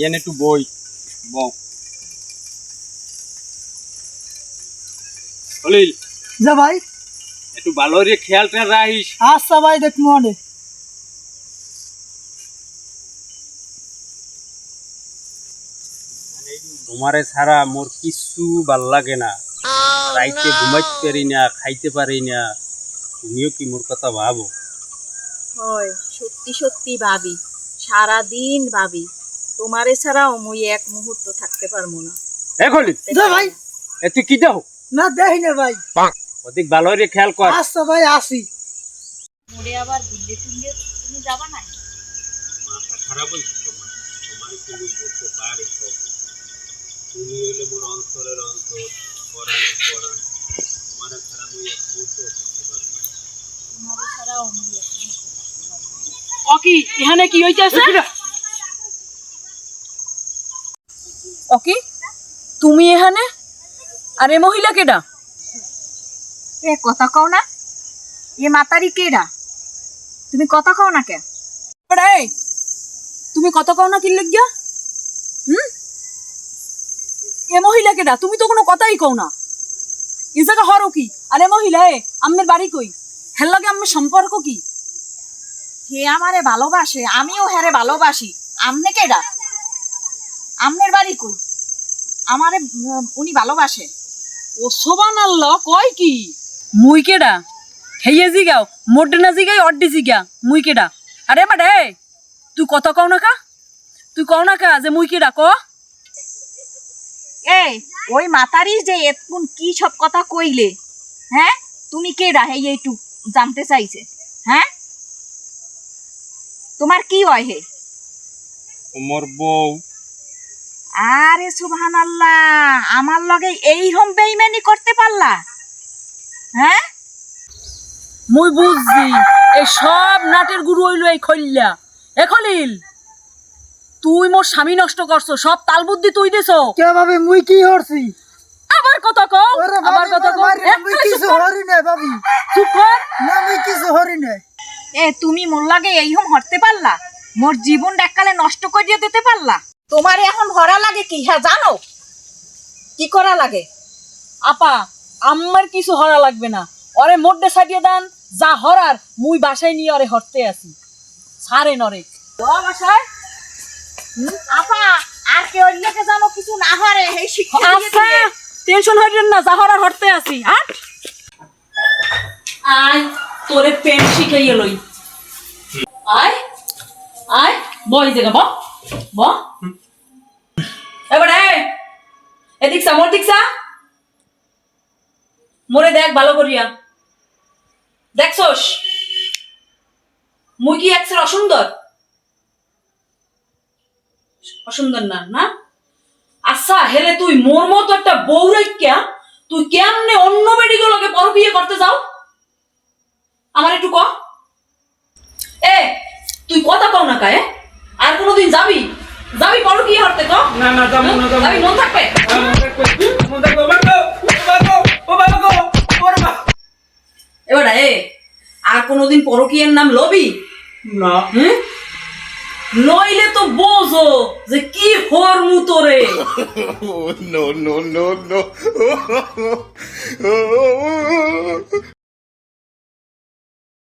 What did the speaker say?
এনে একটু বই বউ খলিল যা ভাই একটু ভালো রে খেয়ালটা রাখিস। আচ্ছা ভাই দেখবো অনেক তোমারে ছাড়া মোর কিছু ভাল লাগে না, রাইতে ঘুমাইতে পারি না, খাইতে পারি না। তুমিও কি মোর কথা ভাবো? হয় সত্যি সত্যি ভাবি, সারাদিন ভাবি, তোমারে ছাড়াও মুই এক মুহূর্ত থাকতে পারবো না। এ খলিল যা ভাই তুই কি দাও না দেখি না ভাই অধিক ভালো রে খেয়াল কর। আচ্ছা ভাই আসি মোরে আবার বুঝলে টুললে তুমি যাবা না? মাথা খারাপ হয়েছে তোমার, তোমার তুমি বলতে পারি তো, তুমি হইলে মোর অন্তরের অন্তর, পরাণের পরাণ। তোমার ছাড়া আমি এক মুহূর্ত থাকতে পারবো না। তোমারে ছাড়াও মুই এক মুহূর্ত থাকতে পারবো না। অকি এখানে কি হইতাছে? অকি তুমি এখানে? আরে মহিলা কেডা? এ কথা কও না, এ মাতারি কেডা? তুমি কথা কও না কে? এই তুমি কত কও না কি লাগিয়া? এ মহিলা কেডা? তুমি তো কোনো কথাই কও না। এ জায়গা হরো কি? আরে মহিলা এ আম্মের বাড়ি কই? হেল লাগে আম্মের সম্পর্ক কি? হে আমারে ভালোবাসে, আমিও হেরে ভালোবাসি। আমনে কেডা? আমনের বাড়ি কই? আমারে উনি ভালোবাসে। ও সুবহানাল্লাহ কয় কি? মুই কেডা? হেয়ে জিগাও মোডে না জিগাই অড্ডি জিগা মুই কেডা? আরে বাডে তুই কত কও না কা? তুই কও না কা যে মুই কেডা ক? এই ওই মাতারি যে এতক্ষণ কি সব কথা কইলে, হ্যাঁ তুমি কেডা? হে একটু জানতে চাইছে। হ্যাঁ তোমার কি হয় হে? মোর বউ। আরে সুবহানাল্লাহ, আমার লগে এইরকম বেইমানি করতে পারলা? হ্যাঁ মুই বুঝছি এই সব নাটের গুরু হইলো এই খলিলা। এ খলিল তুই মোর স্বামী নষ্ট করছো, সব তাল বুদ্ধি তুই দিছো। কে ভাবি মুই কি করছি? আবার কথা কও, ওরে আবার কথা কও। মুই কিছু হরি না ভাবি, চুপ কর। না মুই কিছু হরি না। এ তুমি মোর লাগে এইরকম হরতে পারলা? মোর জীবন এককালে নষ্ট করিয়ে দিতে পারলা? তোমার এখন হরা লাগে কি? হ্যাঁ জানো কি করা লাগে? আপা আমার কিছু হরা লাগবে না, ওরে মোড্ডে সাইডিয়ে দান, যা হরার মুই বাসায় নিয়ে ওরে হরতে আসি। ছাড়ে নরে বাসায়। আপা আর কে অন্যকে জানো কিছু না হরে এই শিক্ষা দিয়ে আচ্ছা দিয়ে। টেনশন হইলেন না, যা হরার হরতে আসি। আর আয় তোরে পেন শিখাইয়ে লই। আয় আয় বই জায়গা ব ব এবারে এদিক সা মোর দিক সা, মোরে দেখ ভালো করিয়া। দেখছস মুই কি একসের অসুন্দর? অসুন্দর না না? আচ্ছা হেলে তুই মোর মতো একটা বউ রাইখ্যা তুই কেমনে অন্য বেডিগুলোকে পরবিয়ে করতে যাও? আমার একটু ক। এ তুই কথা কও না কায়ে? আর কোনোদিন যাবি যাবি পরবিয়ে করতে ক? না না যাবো না, যাবো যাবি মন থাকবে? এবার আর কোনোদিন পরকীয়ের নাম লবি না। নইলে তো বোঝো যে কি হরমু তোরে। no, no, no, no.